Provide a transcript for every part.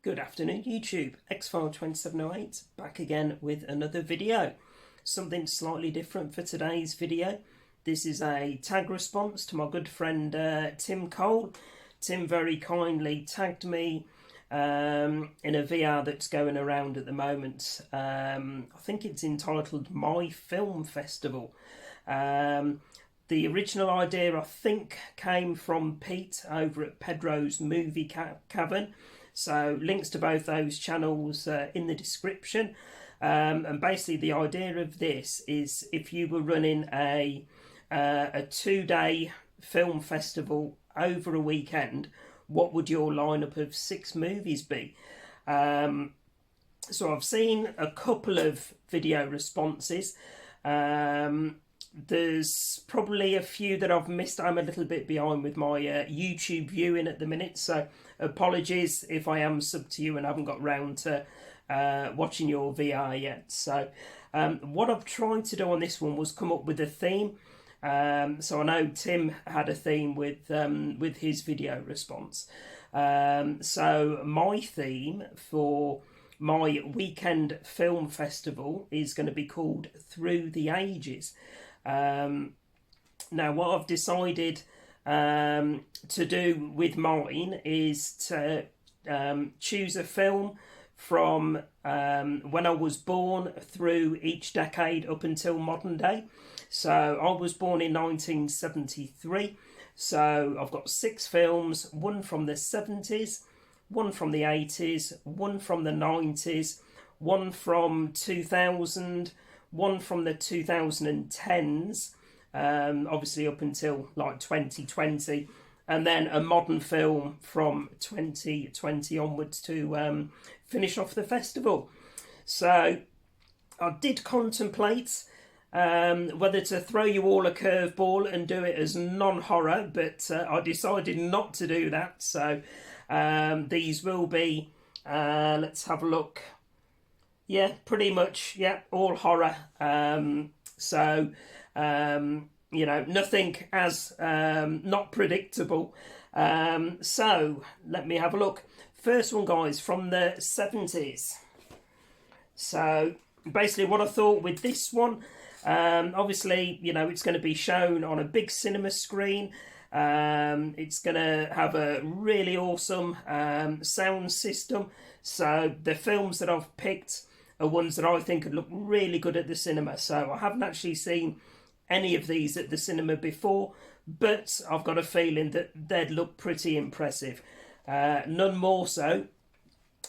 Good afternoon YouTube, Xfile2708 back again with another video. Something slightly different for today's video. This is a tag response to my good friend Tim Cole. Tim very kindly tagged me in a VR that's going around at the moment. I think it's entitled My Film Festival. The original idea, I think, came from Pete over at Pedro's Movie Cavern. So links to both those channels in the description. And basically the idea of this is if you were running a 2-day film festival over a weekend, what would your lineup of 6 movies be? So I've seen a couple of video responses. There's probably a few that I've missed. I'm a little bit behind with my YouTube viewing at the minute, so apologies if I am sub to you and haven't got round to watching your VR yet. So what I've tried to do on this one was come up with a theme. So I know Tim had a theme with his video response. So my theme for my weekend film festival is going to be called Through the Ages. Now what I've decided to do with mine is to choose a film from when I was born through each decade up until modern day. So I was born in 1973, so I've got 6 films, one from the 70s, one from the 80s, one from the 90s, one from 2000, one from the 2010s, obviously up until like 2020, and then a modern film from 2020 onwards to finish off the festival. So I did contemplate whether to throw you all a curveball and do it as non-horror, but I decided not to do that. So these will be, let's have a look. Yeah, pretty much, yeah, all horror. So, you know, nothing as not predictable. So, let me have a look. First one, guys, from the 70s. So, basically what I thought with this one, obviously, you know, it's going to be shown on a big cinema screen. It's going to have a really awesome sound system. So, the films that I've picked are ones that I think would look really good at the cinema. So I haven't actually seen any of these at the cinema before, but I've got a feeling that they'd look pretty impressive. None more so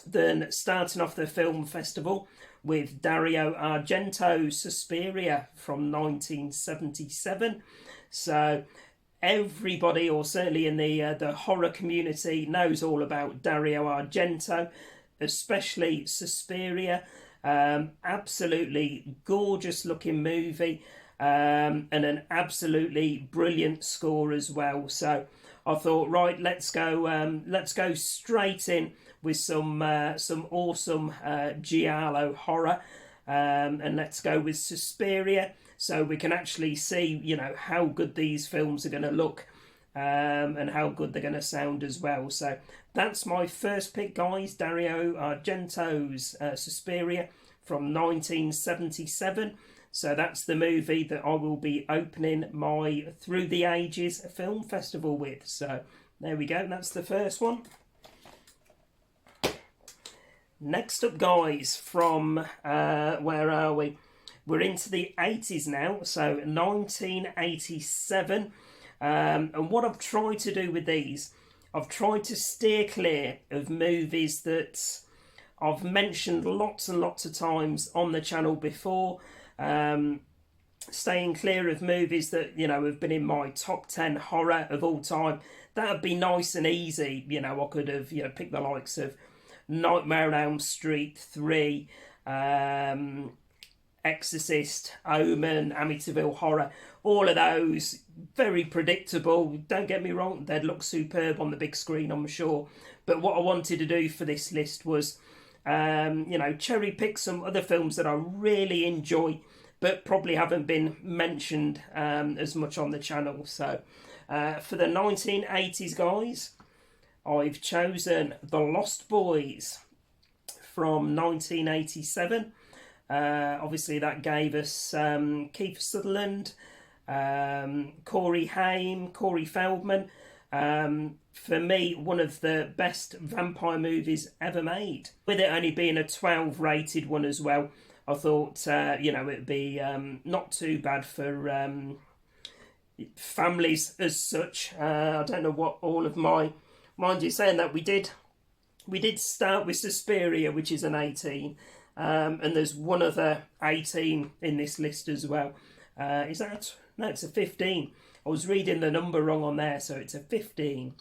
than starting off the film festival with Dario Argento's Suspiria from 1977. So everybody, or certainly in the horror community, knows all about Dario Argento, especially Suspiria. Absolutely gorgeous looking movie, and an absolutely brilliant score as well. So I thought, right, let's go straight in with some awesome giallo horror, and let's go with Suspiria, so we can actually see, you know, how good these films are going to look, and how good they're going to sound as well. So that's my first pick, guys, Dario Argento's Suspiria from 1977. So that's the movie that I will be opening my Through the Ages film festival with. So there we go, that's the first one. Next up, guys, from, where are we? We're into the 80s now, so 1987. And what I've tried to do with these, I've tried to steer clear of movies that I've mentioned lots and lots of times on the channel before. Staying clear of movies that, you know, have been in my top 10 horror of all time. That would be nice and easy. You know, I could have, you know, picked the likes of Nightmare on Elm Street 3, Exorcist, Omen, Amityville Horror, all of those, very predictable. Don't get me wrong, they'd look superb on the big screen, I'm sure. But what I wanted to do for this list was, you know, cherry pick some other films that I really enjoy, but probably haven't been mentioned as much on the channel. So for the 1980s, guys, I've chosen The Lost Boys, from 1987. Obviously, that gave us Kiefer Sutherland, Corey Haim, Corey Feldman. For me, one of the best vampire movies ever made. With it only being a 12 rated one as well, I thought, you know, it'd be not too bad for families as such. I don't know what all of my mind you saying that we did start with Suspiria, which is an 18, and there's one other 18 in this list as well. Is that no? It's a 15. I was reading the number wrong on there, so it's a 15.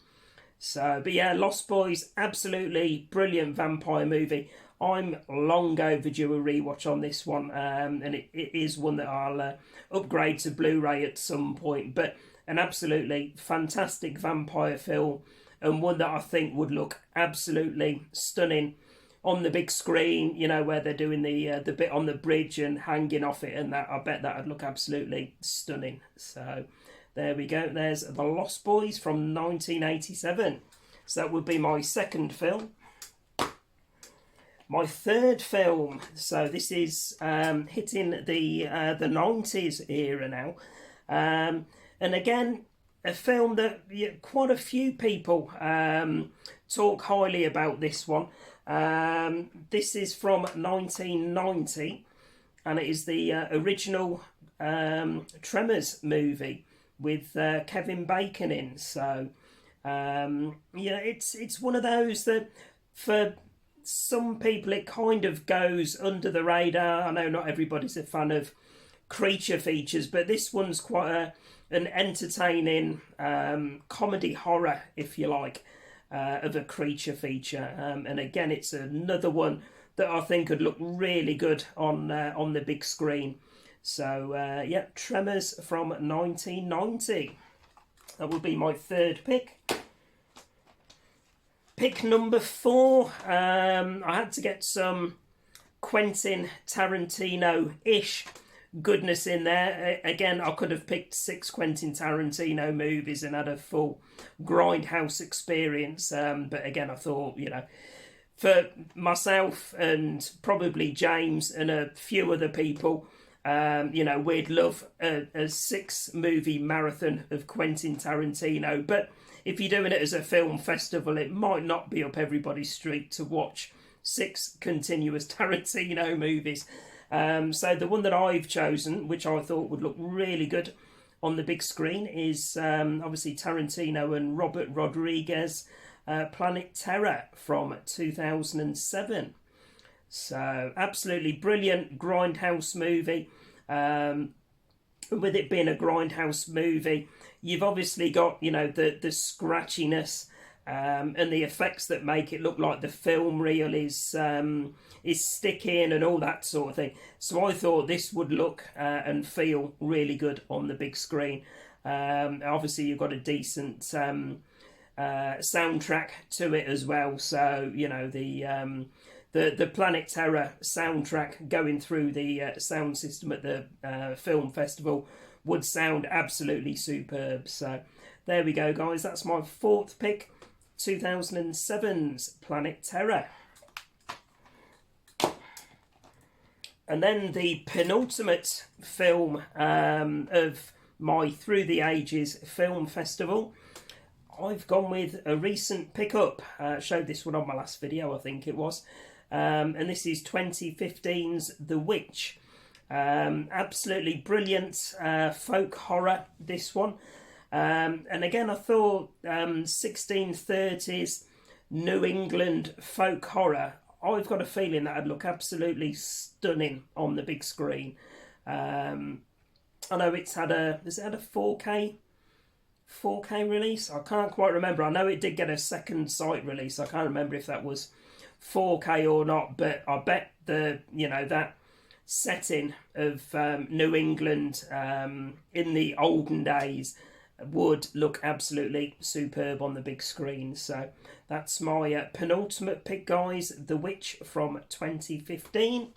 So, but yeah, Lost Boys, absolutely brilliant vampire movie. I'm long overdue a rewatch on this one, and it is one that I'll upgrade to Blu-ray at some point. But an absolutely fantastic vampire film, and one that I think would look absolutely stunning on the big screen. You know, where they're doing the bit on the bridge and hanging off it, and that I bet that would look absolutely stunning. So there we go. There's The Lost Boys from 1987. So that would be my second film. My third film, so this is hitting the 90s era now. And again, a film that quite a few people talk highly about this one. This is from 1990, and it is the original Tremors movie with Kevin Bacon in. So, yeah, it's one of those that for some people it kind of goes under the radar. I know not everybody's a fan of creature features, but this one's quite an entertaining comedy horror, if you like, of a creature feature. And again, it's another one that I think would look really good on the big screen. So yeah, Tremors from 1990. That would be my third pick. Pick number 4. I had to get some Quentin Tarantino-ish goodness in there. Again, I could have picked 6 Quentin Tarantino movies and had a full grindhouse experience. But again, I thought, you know, for myself and probably James and a few other people, you know, we'd love a 6-movie marathon of Quentin Tarantino. But if you're doing it as a film festival, it might not be up everybody's street to watch 6 continuous Tarantino movies. So the one that I've chosen, which I thought would look really good on the big screen, is obviously Tarantino and Robert Rodriguez, Planet Terror from 2007. So absolutely brilliant grindhouse movie. With it being a grindhouse movie, you've obviously got, you know, the scratchiness and the effects that make it look like the film reel is sticking and all that sort of thing. So I thought this would look and feel really good on the big screen. Obviously, you've got a decent soundtrack to it as well. So, you know, the Planet Terror soundtrack going through the sound system at the film festival would sound absolutely superb. So there we go, guys. That's my 4th pick, 2007's Planet Terror. And then the penultimate film of my Through the Ages film festival, I've gone with a recent pickup. Showed this one on my last video, I think it was. And this is 2015's The Witch. Absolutely brilliant folk horror, this one. And again, I thought 1630s New England folk horror, I've got a feeling that would look absolutely stunning on the big screen. I know has it had a 4K release? I can't quite remember. I know it did get a second sight release. I can't remember if that was 4K or not, but I bet that setting of New England in the olden days would look absolutely superb on the big screen. So that's my penultimate pick, guys, The Witch from 2015.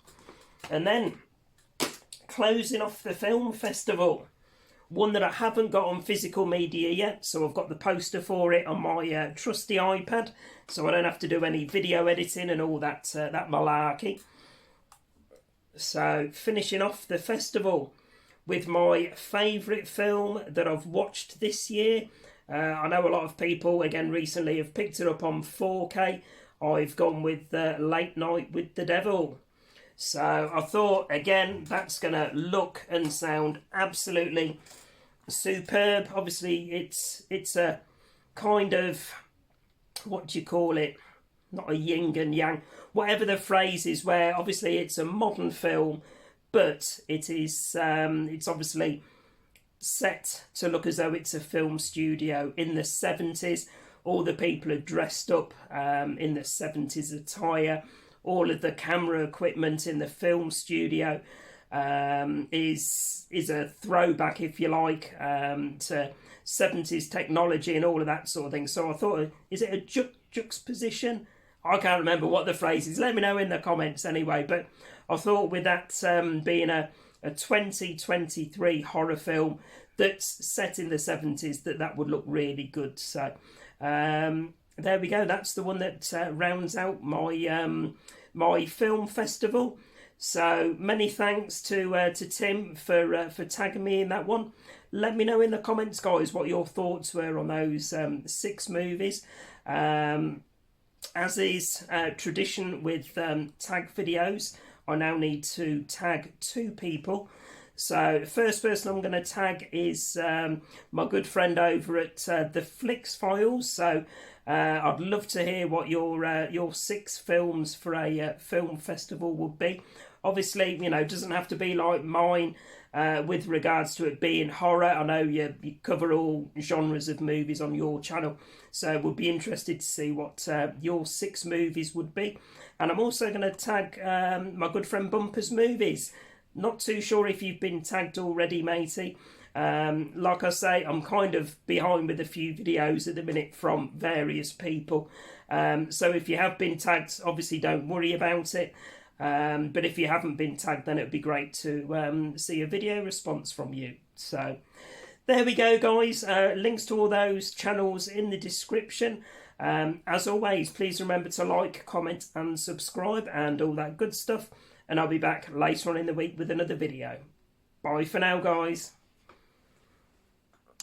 And then closing off the film festival One that I haven't got on physical media yet, so I've got the poster for it on my trusty iPad, so I don't have to do any video editing and all that malarkey. So finishing off the festival with my favourite film that I've watched this year. I know a lot of people, again, recently have picked it up on 4K. I've gone with Late Night with the Devil. So I thought, again, that's going to look and sound absolutely superb. Obviously, it's a kind of, what do you call it? Not a yin and yang, whatever the phrase is, where obviously it's a modern film, but it is it's obviously set to look as though it's a film studio in the 70s. All the people are dressed up in the 70s attire. All of the camera equipment in the film studio is a throwback, if you like, to 70s technology and all of that sort of thing. So I thought, is it a juxtaposition? I can't remember what the phrase is. Let me know in the comments anyway. But I thought with that being a 2023 horror film that's set in the 70s, that would look really good. So there we go. That's the one that rounds out my my film festival. So many thanks to Tim for tagging me in that one. Let me know in the comments, guys, what your thoughts were on those 6 movies. As is tradition with tag videos, I now need to tag 2 people. So the first person I'm going to tag is my good friend over at the Flicks Files. So I'd love to hear what your 6 films for a film festival would be. Obviously, you know, it doesn't have to be like mine with regards to it being horror. I know you cover all genres of movies on your channel, so we'll be interested to see what your 6 movies would be. And I'm also going to tag my good friend Bumper's Movies. Not too sure if you've been tagged already, matey. Like I say, I'm kind of behind with a few videos at the minute from various people. So if you have been tagged, obviously don't worry about it. But if you haven't been tagged, then it would be great to see a video response from you. So there we go, guys. Links to all those channels in the description. As always, please remember to like, comment and subscribe and all that good stuff. And I'll be back later on in the week with another video. Bye for now, guys.